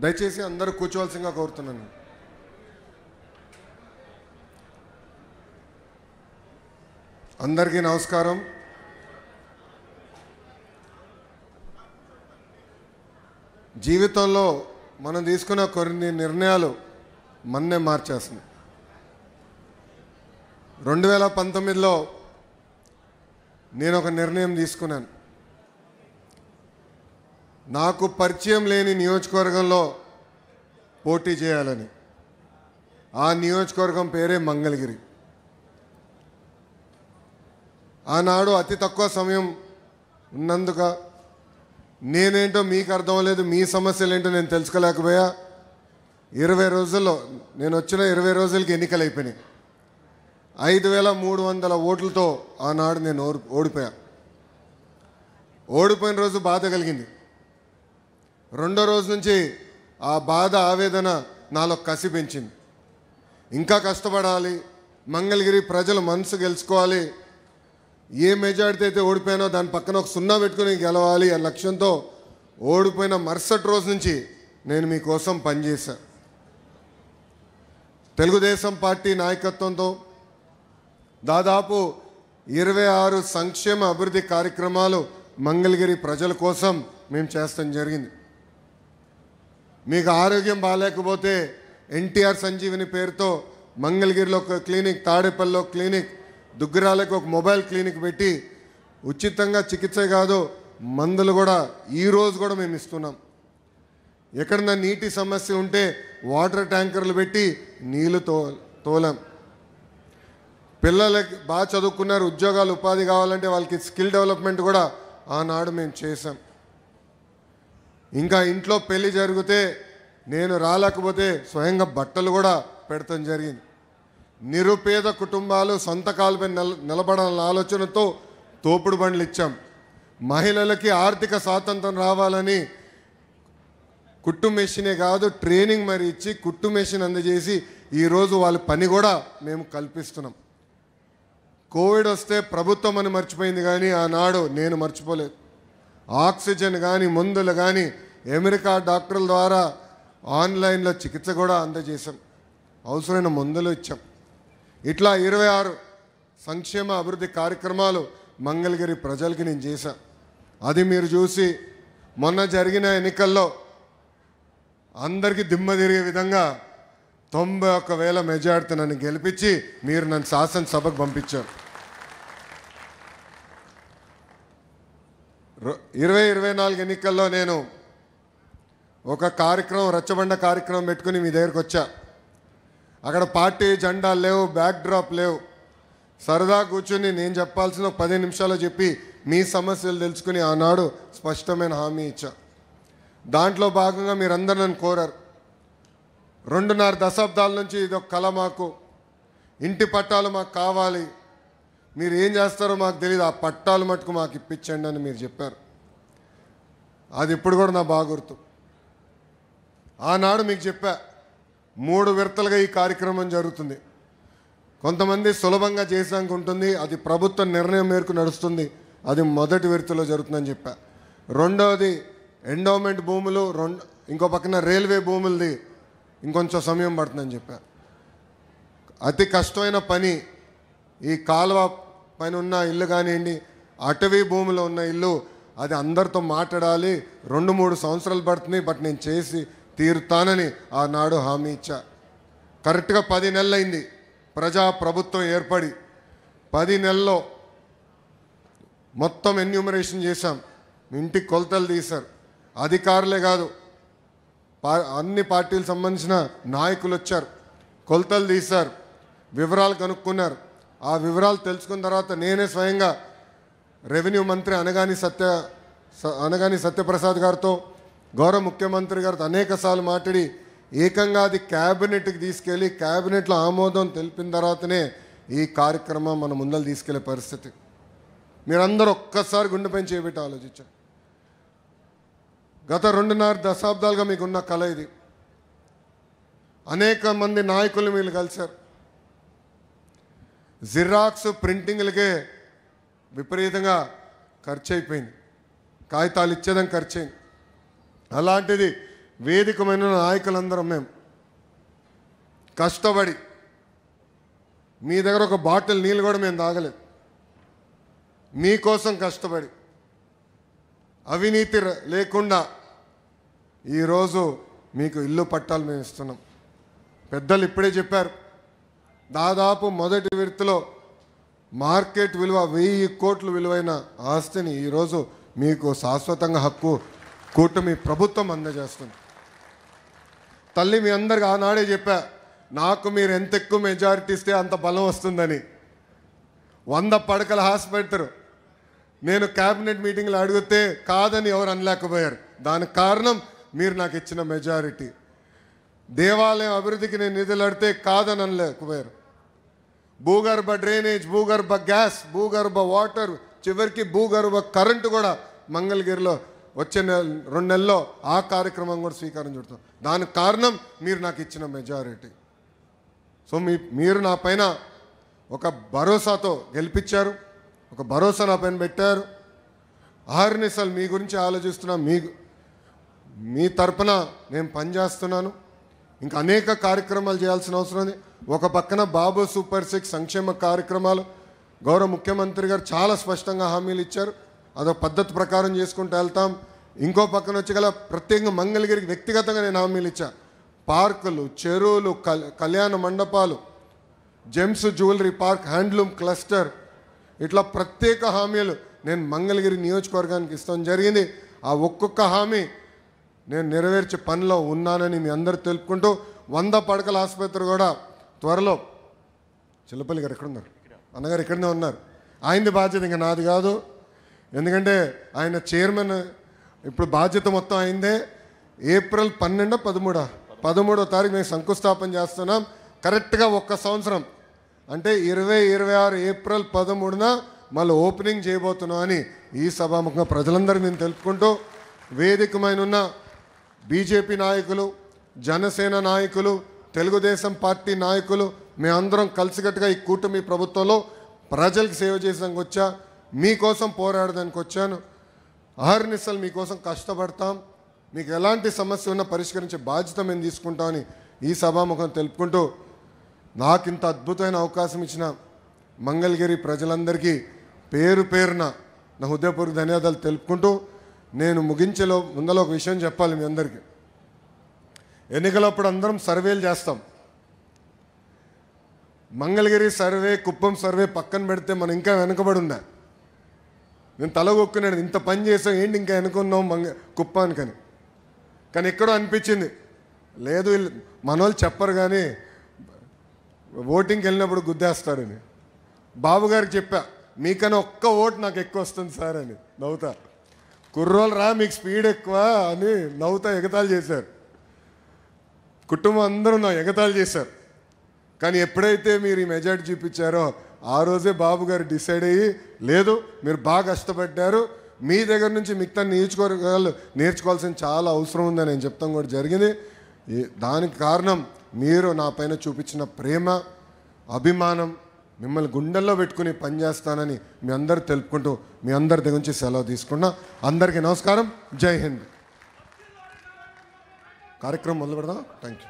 దయచేసి అందరూ కూర్చోవాల్సిందిగా కోరుతున్నాను. అందరికీ నమస్కారం. జీవితంలో మనం తీసుకున్న కొన్ని నిర్ణయాలు మన్నే మార్చేస్తుంది. 2019లో నేను ఒక నిర్ణయం తీసుకున్నాను. నాకు పరిచయం లేని నియోజకవర్గంలో పోటీ చేయాలని. ఆ నియోజకవర్గం పేరే మంగళగిరి. ఆనాడు అతి తక్కువ సమయం ఉన్నందుక నేనేంటో మీకు అర్థం లేదు, మీ సమస్యలు ఏంటో నేను తెలుసుకోలేకపోయా. 20 రోజుల్లో నేను వచ్చిన 20 రోజులకి ఎన్నికలు అయిపోయినాయి. 5300 ఓట్లతో ఆనాడు నేను ఓడిపోయా. ఓడిపోయిన రోజు బాధ కలిగింది. రెండో రోజు నుంచి ఆ బాధ ఆవేదన నాలో కసి పెంచింది. ఇంకా కష్టపడాలి, మంగళగిరి ప్రజల మనసు గెలుచుకోవాలి, ఏ మెజారిటీ అయితే ఓడిపోయానో దాని పక్కన ఒక 0 పెట్టుకుని గెలవాలి అనే లక్ష్యంతో ఓడిపోయిన మరుసటి రోజు నుంచి నేను మీకోసం పనిచేశా. తెలుగుదేశం పార్టీ నాయకత్వంతో దాదాపు 26 సంక్షేమ అభివృద్ధి కార్యక్రమాలు మంగళగిరి ప్రజల కోసం మేము చేస్తాం జరిగింది. మీకు ఆరోగ్యం బాగాలేకపోతే ఎన్టీఆర్ సంజీవిని పేరుతో మంగళగిరిలో ఒక క్లినిక్, తాడేపల్లిలో క్లినిక్, దుగ్గరాలకు ఒక మొబైల్ క్లినిక్ పెట్టి ఉచితంగా చికిత్స కాదు మందులు కూడా ఈరోజు కూడా మేము ఇస్తున్నాం. ఎక్కడన్నా నీటి సమస్య ఉంటే వాటర్ ట్యాంకర్లు పెట్టి నీళ్లు తోలాం. పిల్లలకి బాగా చదువుకున్నారు, ఉద్యోగాలు ఉపాధి కావాలంటే వాళ్ళకి స్కిల్ డెవలప్మెంట్ కూడా ఆనాడు మేము చేసాం. ఇంకా ఇంట్లో పెళ్లి జరిగితే నేను రాలేకపోతే స్వయంగా బట్టలు కూడా పెడతాం జరిగింది. నిరుపేద కుటుంబాలు సొంత కాలుపై నిలబడాలన్న ఆలోచనతో తోపుడు బండ్లు ఇచ్చాం. మహిళలకి ఆర్థిక స్వాతంత్రం రావాలని కుట్టు మెషినే కాదు ట్రైనింగ్ మరి ఇచ్చి కుట్టు మెషిన్ అందజేసి ఈరోజు వాళ్ళ పని కూడా మేము కల్పిస్తున్నాం. కోవిడ్ వస్తే ప్రభుత్వం అని మర్చిపోయింది, కానీ ఆనాడు నేను మర్చిపోలేదు. ఆక్సిజన్ కానీ మందులు కానీ అమెరికా డాక్టర్ల ద్వారా ఆన్లైన్లో చికిత్స కూడా అందజేశాం. అవసరమైన మందులు ఇచ్చాం. ఇట్లా 26 సంక్షేమ అభివృద్ధి కార్యక్రమాలు మంగళగిరి ప్రజలకి నేను చేశాను. అది మీరు చూసి మొన్న జరిగిన ఎన్నికల్లో అందరికీ దిమ్మ తిరిగే విధంగా 91,000 మెజార్టీ నన్ను గెలిపించి మీరు నన్ను శాసనసభకు పంపించారు. 2024 ఎన్నికల్లో నేను ఒక కార్యక్రమం, రచ్చబండ కార్యక్రమం పెట్టుకుని మీ దగ్గరకు వచ్చా. అక్కడ పార్టీ జెండాలు లేవు, బ్యాక్ డ్రాప్ లేవు. సరదా కూర్చుని నేను చెప్పాల్సిన 10 నిమిషాలు చెప్పి మీ సమస్యలు తెలుసుకుని ఆనాడు స్పష్టమైన హామీ ఇచ్చా. దాంట్లో భాగంగా మీరందరూ నన్ను కోరారు. 2.5 దశాబ్దాల నుంచి ఇది ఒక కళ, మాకు ఇంటి పట్టాలు మాకు కావాలి, మీరు ఏం చేస్తారో మాకు తెలియదు, ఆ పట్టాలు మటుకు మాకు ఇప్పించండి అని మీరు చెప్పారు. అది ఇప్పుడు కూడా నా బాగా గుర్తు. ఆనాడు మీకు చెప్పా 3 విడతలుగా ఈ కార్యక్రమం జరుగుతుంది. కొంతమంది సులభంగా చేసానికి ఉంటుంది, అది ప్రభుత్వ నిర్ణయం మేరకు నడుస్తుంది, అది మొదటి విడతలో జరుగుతుందని చెప్పా. రెండవది ఎండోమెంట్ భూములు, ఇంకో పక్కన రైల్వే భూములది ఇంకొంచెం సమయం పడుతుందని చెప్పా. అతి కష్టమైన పని ఈ కాలువ పైన ఉన్న ఇల్లు కానివ్వండి, అటవీ భూమిలో ఉన్న ఇల్లు, అది అందరితో మాట్లాడాలి, 2-3 సంవత్సరాలు పడుతుంది, బట్ నేను చేసి తీరుతానని ఆనాడు హామీ ఇచ్చా. కరెక్ట్గా 10 నెలలు అయింది ప్రజా ప్రభుత్వం ఏర్పడి. 10 నెలల్లో మొత్తం ఎన్యూమరేషన్ చేశాం, ఇంటికి కొలతలు తీశారు. అధికారులే కాదు, అన్ని పార్టీలకు సంబంధించిన నాయకులు వచ్చారు, కొలతలు తీశారు, వివరాలు కనుక్కున్నారు. ఆ వివరాలు తెలుసుకున్న తర్వాత నేనే స్వయంగా రెవెన్యూ మంత్రి అనగాని సత్యప్రసాద్ గారితో, గౌరవ ముఖ్యమంత్రి గారితో అనేక సార్లు మాట్లాడి ఏకంగా అది క్యాబినెట్కి తీసుకెళ్ళి క్యాబినెట్లో ఆమోదం తెలిపిన తర్వాతనే ఈ కార్యక్రమం మన ముందలు తీసుకెళ్లే పరిస్థితి. మీరందరూ ఒక్కసారి గుండెపై చేయబెట్టి ఆలోచించారు. గత 2.5 దశాబ్దాలుగా మీకున్న కళ ఇది. అనేక మంది నాయకులు మీరు కలిశారు. జిరాక్స్ ప్రింటింగ్లకే విపరీతంగా ఖర్చు అయిపోయింది, కాగితాలు ఇచ్చేదానికి ఖర్చు అయింది. అలాంటిది వేదికమైన నాయకులందరం మేము కష్టపడి మీ దగ్గర ఒక బాటిల్ నీళ్ళు కూడా మేము తాగలేదు. మీకోసం కష్టపడి అవినీతి లేకుండా ఈరోజు మీకు ఇల్లు పట్టాలు మేము ఇస్తున్నాం. పెద్దలు ఇప్పుడే చెప్పారు, దాదాపు మొదటి విడతలో మార్కెట్ విలువ 1000 కోట్ల విలువైన ఆస్తిని ఈరోజు మీకు శాశ్వతంగా హక్కు కూటమి ప్రభుత్వం అందజేస్తుంది. తల్లి మీ అందరికి ఆనాడే చెప్పా, నాకు మీరు ఎంత ఎక్కువ మెజారిటీ ఇస్తే అంత బలం వస్తుందని. 100 పడకల హాస్పిటల్ నేను క్యాబినెట్ మీటింగ్లో అడిగితే కాదని ఎవరు అనలేకపోయారు. దానికి కారణం మీరు నాకు ఇచ్చిన మెజారిటీ. దేవాలయం అభివృద్ధికి నేను నిధులు అడితే కాదని అనలేకపోయారు. భూగర్భ డ్రైనేజ్, భూగర్భ గ్యాస్, భూగర్భ వాటర్, చివరికి భూగర్భ కరెంటు కూడా మంగళగిరిలో వచ్చే 2 నెలల్లో ఆ కార్యక్రమం కూడా స్వీకారం చుడతాం. దానికి కారణం మీరు నాకు ఇచ్చిన మెజారిటీ. సో మీరు నా పైన ఒక భరోసాతో గెలిపించారు, ఒక భరోసా నా పైన పెట్టారు. ఆహర్నిశలు మీ గురించి ఆలోచిస్తున్నా, మీ తరపున నేను పనిచేస్తున్నాను. ఇంకా అనేక కార్యక్రమాలు చేయాల్సిన అవసరం ఉంది. ఒక పక్కన బాబు సూపర్ 6 సంక్షేమ కార్యక్రమాలు గౌరవ ముఖ్యమంత్రి గారు చాలా స్పష్టంగా హామీలు ఇచ్చారు. అదొక పద్ధతి ప్రకారం చేసుకుంటూ వెళ్తాం. ఇంకో పక్కన వచ్చి గల ప్రత్యేకంగా మంగళగిరికి వ్యక్తిగతంగా నేను హామీలు ఇచ్చా. పార్కులు, చెరువులు, కళ్యాణ మండపాలు, gems jewellery park, handloom cluster, ఇట్లా ప్రత్యేక హామీలు నేను మంగళగిరి నియోజకవర్గానికి ఇస్తాం జరిగింది. ఆ ఒక్కొక్క హామీ నేను నెరవేర్చే పనిలో ఉన్నానని మీ అందరూ తెలుపుకుంటూ 100 పడకల ఆసుపత్రి కూడా త్వరలో. చిల్లపల్లి గారు ఎక్కడున్నారు? అన్నగారు ఇక్కడనే ఉన్నారు. ఆయనది బాధ్యత, ఇంకా నాది కాదు. ఎందుకంటే ఆయన చైర్మన్. ఇప్పుడు బాధ్యత మొత్తం అయిందే. ఏప్రిల్ 13వ తారీఖు మేము శంకుస్థాపన చేస్తున్నాం. కరెక్ట్గా 1 సంవత్సరం అంటే 2026 ఏప్రిల్ 13న మళ్ళీ ఓపెనింగ్ చేయబోతున్నాం అని ఈ సభాముఖంగా ప్రజలందరికీ నేను తెలుపుకుంటూ, వేదికమైన ఉన్న బీజేపీ నాయకులు, జనసేన నాయకులు, తెలుగుదేశం పార్టీ నాయకులు, మేమందరం కలిసికట్టుగా ఈ కూటమి ప్రభుత్వంలో ప్రజలకు సేవ చేయడానికి వచ్చా, మీకోసం పోరాడడానికి వచ్చాను. అహర్నిశలు మీకోసం కష్టపడతాం. మీకు ఎలాంటి సమస్య ఉన్నా పరిష్కరించే బాధ్యత మేము తీసుకుంటామని ఈ సభాముఖం తెలుపుకుంటూ, నాకు ఇంత అద్భుతమైన అవకాశం ఇచ్చిన మంగళగిరి ప్రజలందరికీ పేరు పేరున నా హృదయపూర్వక ధన్యవాదాలు తెలుపుకుంటూ, నేను ముగించేలో ముందలో ఒక విషయం చెప్పాలి మీ అందరికీ. ఎన్నికలప్పుడు అందరం సర్వేలు చేస్తాం. మంగళగిరి సర్వే, కుప్పం సర్వే పక్కన పెడితే మనం ఇంకా వెనుకబడి ఉందా? నేను తలగొక్కున్నాను, ఇంత పని చేసాం ఏంటి ఇంకా వెనుకున్నాం కుప్పానికని. కానీ ఎక్కడో అనిపించింది, లేదు మనోళ్ళు చెప్పరు కానీ ఓటింగ్కి వెళ్ళినప్పుడు గుద్దేస్తారని. బాబు గారికి చెప్పా, మీకన్నా ఒక్క ఓటు నాకు ఎక్కువ వస్తుంది సార్ అని. నవ్వుతా, కుర్రోలు రా మీకు స్పీడ్ ఎక్కువ అని నవ్వుతా ఎగతాళి చేశారు. కుటుంబం అందరూ నా ఎగతాళి చేశారు. కానీ ఎప్పుడైతే మీరు ఈ మెజారిటీ చూపించారో ఆ రోజే బాబు గారు డిసైడ్ అయ్యి, లేదు మీరు బాగా కష్టపడ్డారు, మీ దగ్గర నుంచి మిగతా నియోజకవర్గాలు నేర్చుకోవాల్సిన చాలా అవసరం ఉందని నేను చెప్తాం కూడా జరిగింది. దానికి కారణం మీరు నా పైన చూపించిన ప్రేమ, అభిమానం. మిమ్మల్ని గుండెల్లో పెట్టుకుని పనిచేస్తానని మీ అందరు తెలుపుకుంటూ మీ అందరి దగ్గర నుంచి సెలవు తీసుకున్నా. అందరికీ నమస్కారం. జై హింద్. కార్యక్రమం మొదలు పెడదాం. Thank you.